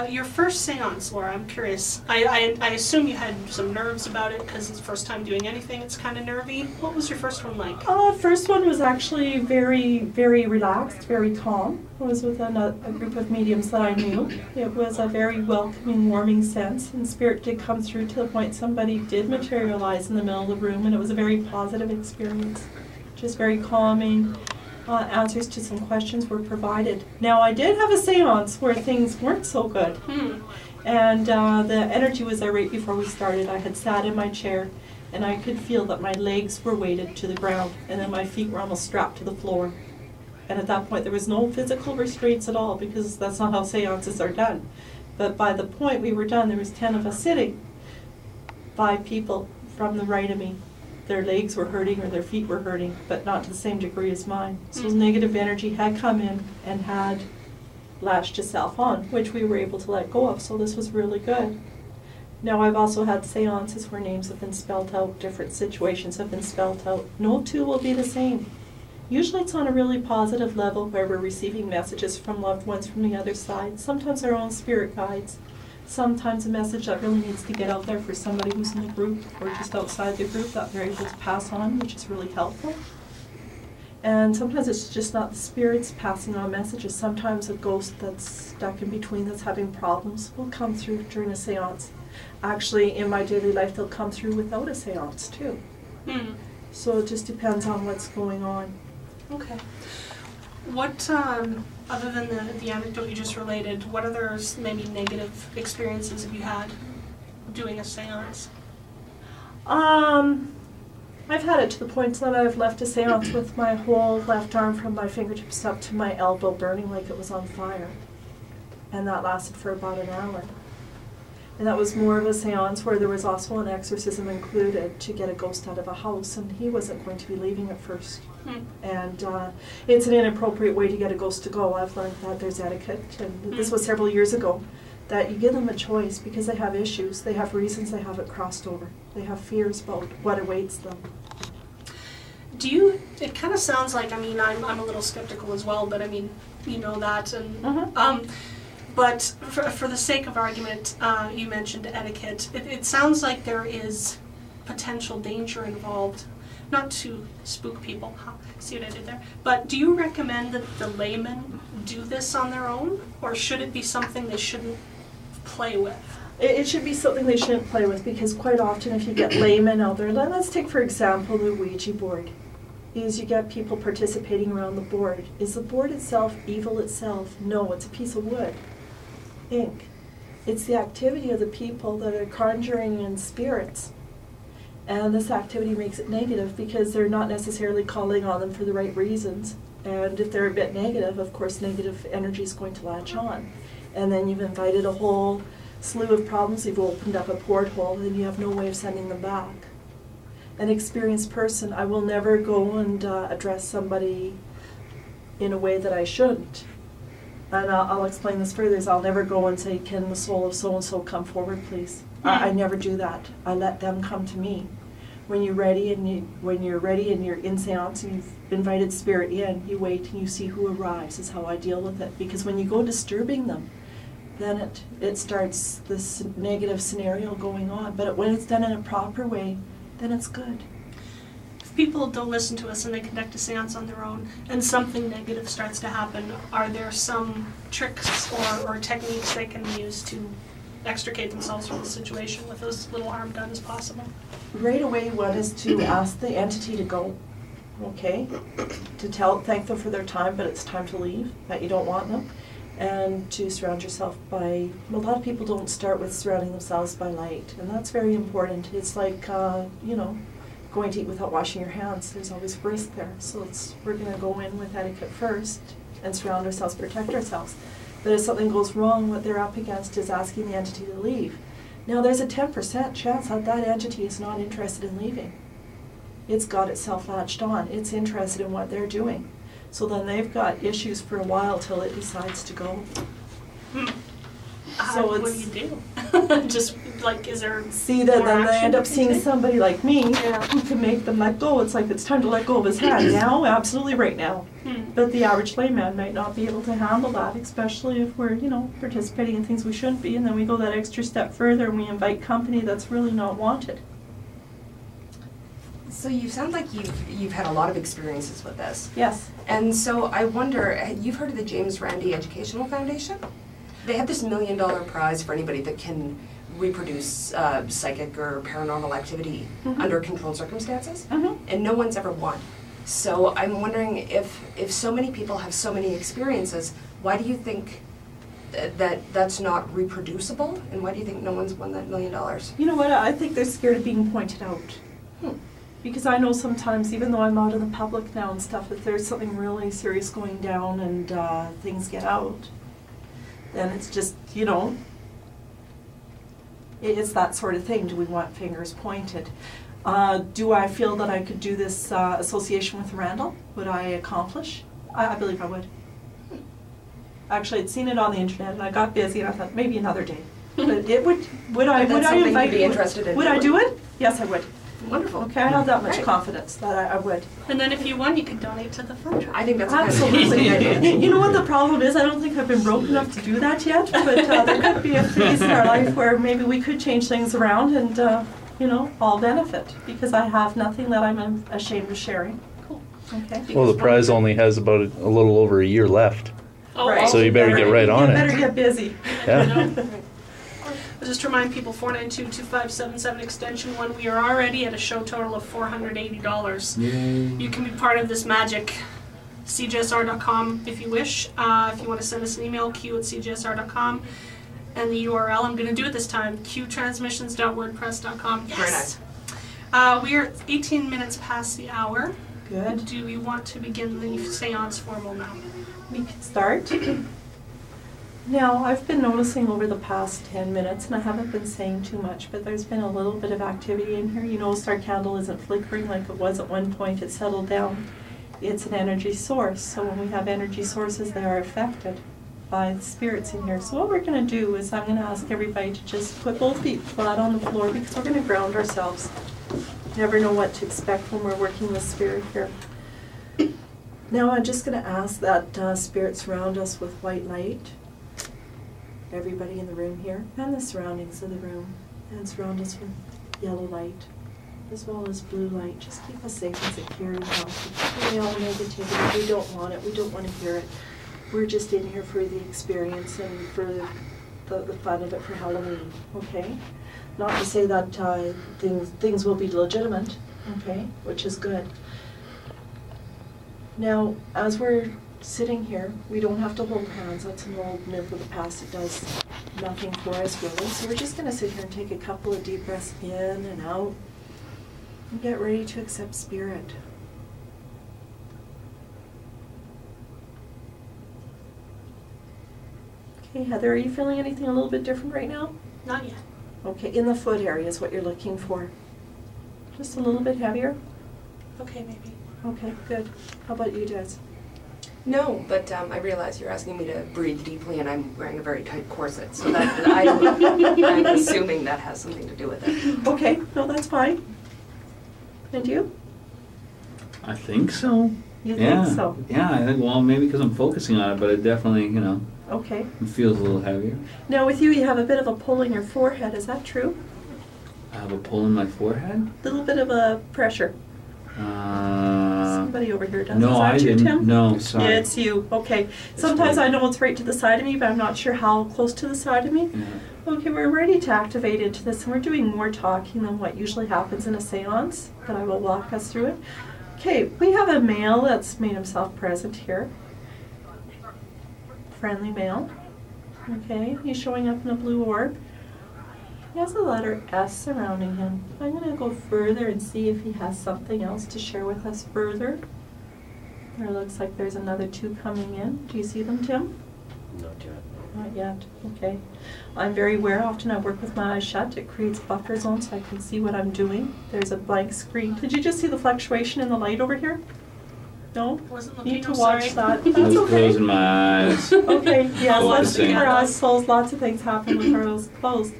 Your first seance, Laura, I'm curious. I assume you had some nerves about it because it's the first time doing anything. It's kind of nervy. What was your first one like? First one was actually very, very relaxed, very calm. I was with a group of mediums that I knew. It was a very welcoming, warming sense, and spirit did come through to the point somebody did materialize in the middle of the room, and it was a very positive experience. Just very calming. Answers to some questions were provided. Now, I did have a seance where things weren't so good. And the energy was there right before we started. I had sat in my chair, and I could feel that my legs were weighted to the ground, and then my feet were almost strapped to the floor. And at that point, there was no physical restraints at all, because that's not how seances are done. But by the point we were done, there was 10 of us sitting. 5 people from the right of me. Their legs were hurting or their feet were hurting, but not to the same degree as mine. So negative energy had come in and had latched itself on, which we were able to let go of, so this was really good. Now, I've also had seances where names have been spelled out, different situations have been spelled out. No two will be the same. Usually it's on a really positive level where we're receiving messages from loved ones from the other side, sometimes our own spirit guides. Sometimes a message that really needs to get out there for somebody who's in the group or just outside the group that they're able to pass on, which is really helpful. And sometimes it's just not the spirits passing on messages. Sometimes a ghost that's stuck in between that's having problems will come through during a seance. Actually, in my daily life, they'll come through without a seance too. So it just depends on what's going on. Okay. What, other than the anecdote you just related, what other maybe negative experiences have you had doing a seance? I've had it to the point that I've left a seance with my whole left arm from my fingertips up to my elbow burning like it was on fire. And that lasted for about an hour. And that was more of a seance where there was also an exorcism included to get a ghost out of a house, and he wasn't going to be leaving at first. And it's an inappropriate way to get a ghost to go. I've learned that there's etiquette, and this was several years ago, that you give them a choice because they have issues, they have reasons they haven't crossed over, they have fears about what awaits them. It kind of sounds like, I mean, I'm a little skeptical as well, but I mean, you know that, and but for the sake of argument, you mentioned etiquette. It sounds like there is potential danger involved. Not to spook people, see what I did there, but do you recommend that the laymen do this on their own, or should it be something they shouldn't play with? It should be something they shouldn't play with, because quite often if you get laymen out there, let's take for example the Ouija board, is you get people participating around the board. Is the board itself evil itself? No, it's a piece of wood, ink. It's the activity of the people that are conjuring in spirits. And this activity makes it negative because they're not necessarily calling on them for the right reasons. And if they're a bit negative, of course, negative energy is going to latch on. And then you've invited a whole slew of problems. You've opened up a porthole, and you have no way of sending them back. An experienced person, I will never go and address somebody in a way that I shouldn't. And I'll explain this further. Is I'll never go and say, can the soul of so-and-so come forward, please? I never do that. I let them come to me. When you're ready and you're in seance and you've invited spirit in, you wait and you see who arrives is how I deal with it. Because when you go disturbing them, then it starts this negative scenario going on. But when it's done in a proper way, then it's good. If people don't listen to us and they conduct a seance on their own and something negative starts to happen, are there some tricks or techniques they can use to extricate themselves from the situation with as little harm done as possible? Right away, one is to ask the entity to go, okay? To thank them for their time, but it's time to leave, that you don't want them. And to surround yourself by, a lot of people don't start with surrounding themselves by light, and that's very important. It's like, you know, going to eat without washing your hands. There's always risk there. So we're going to go in with etiquette first and surround ourselves, protect ourselves. But if something goes wrong, what they're up against is asking the entity to leave. Now, there's a 10% chance that that entity is not interested in leaving. It's got itself latched on. It's interested in what they're doing. So then they've got issues for a while till it decides to go. So what do you do? Just like, is there see that more then they action end up you can seeing take? somebody like me Yeah. who can make them let go. It's like it's time to let go of his hand now, absolutely right now. But the average layman might not be able to handle that, especially if we're, you know, participating in things we shouldn't be, and then we go that extra step further and we invite company that's really not wanted. So you sound like you've had a lot of experiences with this. Yes. And so I wonder, you've heard of the James Randi Educational Foundation? They have this $1 million prize for anybody that can reproduce psychic or paranormal activity under controlled circumstances, and no one's ever won. So I'm wondering if so many people have so many experiences, why do you think that's not reproducible, and why do you think no one's won that $1 million? You know what, I think they're scared of being pointed out. Because I know sometimes, even though I'm out in the public now and stuff, if there's something really serious going down and things get out, then it's just, you know, it's that sort of thing. Do we want fingers pointed? Do I feel that I could do this association with Randall? Would I accomplish? I believe I would. Actually, I'd seen it on the internet and I got busy and I thought maybe another day. But it would I invite? Be interested in would I do it? Yes, I would. Wonderful. Okay, I have that much Right. confidence that I would. And then if you won, you could donate to the fund drive. I think that's Absolutely. a fantastic You know what the problem is? I don't think I've been broke enough to do that yet, but there could be a phase in our life where maybe we could change things around and, you know, all benefit, because I have nothing that I'm ashamed of sharing. Cool. Okay. Well, the prize only has about a little over a year left. Oh, Right. So you better get right on You it. better get busy. Yeah. I'll just remind people, 492-2577 extension 1. We are already at a show total of $480. You can be part of this magic. CJSR.com if you wish. If you want to send us an email, q@cjsr.com. And the URL, I'm going to do it this time, qtransmissions.wordpress.com. Yes! We are 18 minutes past the hour. Good. Do we want to begin the seance formal now? We can start. Now, I've been noticing over the past 10 minutes, and I haven't been saying too much, but there's been a little bit of activity in here. You notice our candle isn't flickering like it was at one point. It settled down. It's an energy source, so when we have energy sources, they are affected by the spirits in here. So what we're going to do is I'm going to ask everybody to just put both feet flat on the floor, because we're going to ground ourselves. Never know what to expect when we're working with spirit here. Now I'm just going to ask that spirit surround us with white light. Everybody in the room here and the surroundings of the room, and surround us with yellow light as well as blue light. Just keep us safe and secure and healthy. Away all negativity. We don't want it. We don't want to hear it. We're just in here for the experience and for the fun of it for Halloween. Okay? Not to say that things will be legitimate. Okay? Which is good. Now, as we're sitting here, we don't have to hold hands. That's an old myth of the past. It does nothing for us really. So we're just going to sit here and take a couple of deep breaths in and out and get ready to accept spirit. Okay, Heather, are you feeling anything a little bit different right now? Not yet. Okay, in the foot area is what you're looking for. Just a little bit heavier? Okay, maybe. Okay, good. How about you, Des? No, but I realize you're asking me to breathe deeply, and I'm wearing a very tight corset, so that I'm assuming that has something to do with it. Okay, no, that's fine. And you? I think so. You Yeah. think so? Yeah, I think, well, maybe because I'm focusing on it, but it definitely, you know, Okay. it feels a little heavier. Now with you, you have a bit of a pull in your forehead. Is that true? I have a pull in my forehead. A little bit of a pressure. Somebody over here does. No, Is that I you, didn't. Tim? No, sorry. Yeah, it's you. Okay. It's Sometimes fine. I know it's right to the side of me, but I'm not sure how close to the side of me. Yeah. Okay, we're ready to activate into this, and we're doing more talking than what usually happens in a seance, but I will walk us through it. Okay, we have a male that's made himself present here. Friendly male. Okay, he's showing up in a blue orb. He has a letter S surrounding him. I'm going to go further and see if he has something else to share with us further. There looks like there's another 2 coming in. Do you see them, Tim? Not yet. Not yet. Okay. I'm very aware. Often I work with my eyes shut. It creates buffer zones so I can see what I'm doing. There's a blank screen. Did you just see the fluctuation in the light over here? No? Wasn't looking. Need to I'm watch sorry. that. That's I was okay. closing my eyes. Okay, yes, let's Focusing. keep our eyes closed. Lots of things happen with our eyes closed.